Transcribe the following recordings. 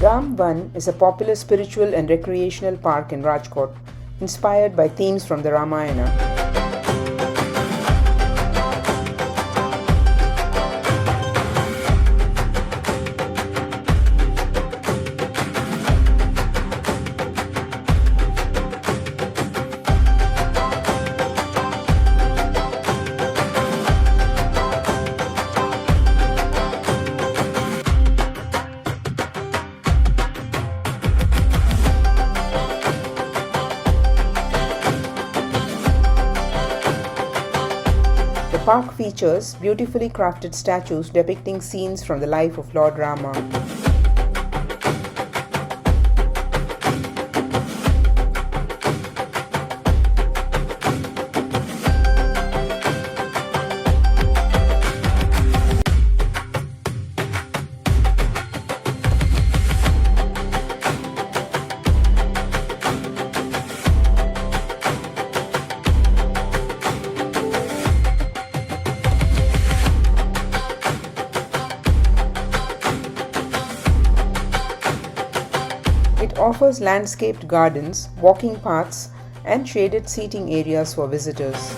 Ram Van is a popular spiritual and recreational park in Rajkot, inspired by themes from the Ramayana. The park features beautifully crafted statues depicting scenes from the life of Lord Rama. It offers landscaped gardens, walking paths, and shaded seating areas for visitors.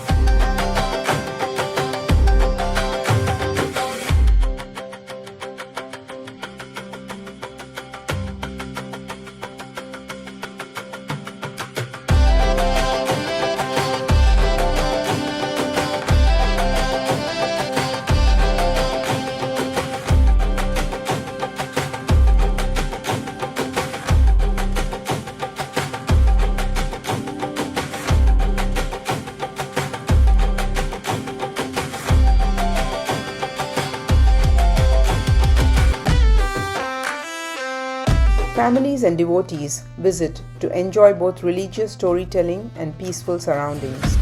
Families and devotees visit to enjoy both religious storytelling and peaceful surroundings.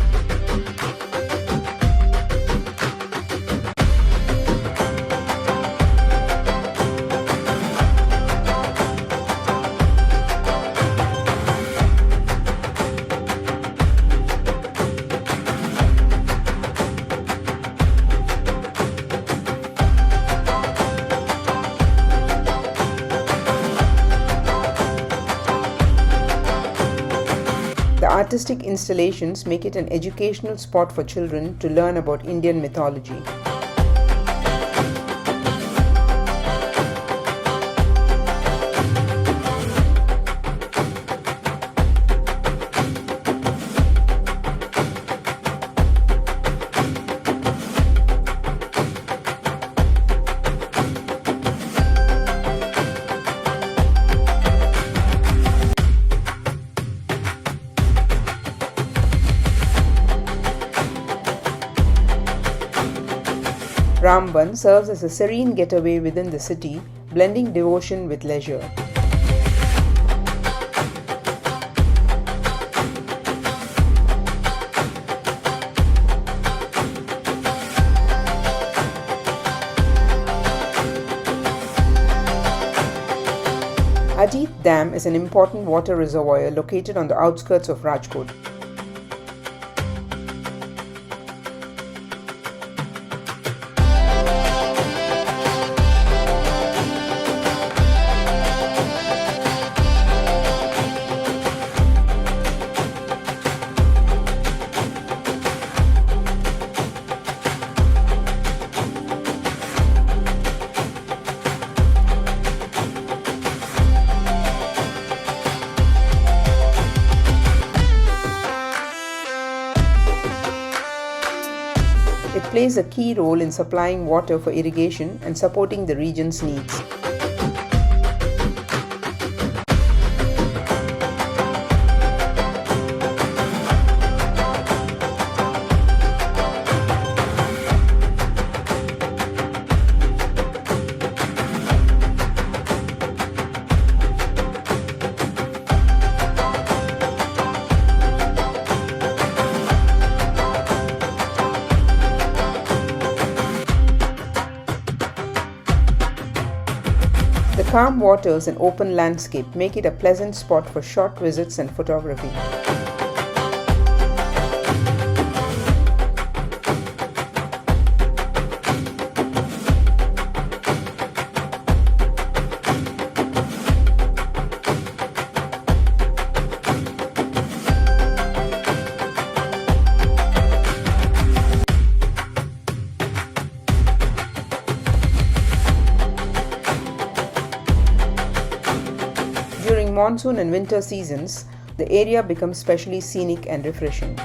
The artistic installations make it an educational spot for children to learn about Indian mythology. Ramban serves as a serene getaway within the city, blending devotion with leisure. Ajit Dam is an important water reservoir located on the outskirts of Rajkot. It plays a key role in supplying water for irrigation and supporting the region's needs. The calm waters and open landscape make it a pleasant spot for short visits and photography. monsoon and winter seasons, the area becomes specially scenic and refreshing.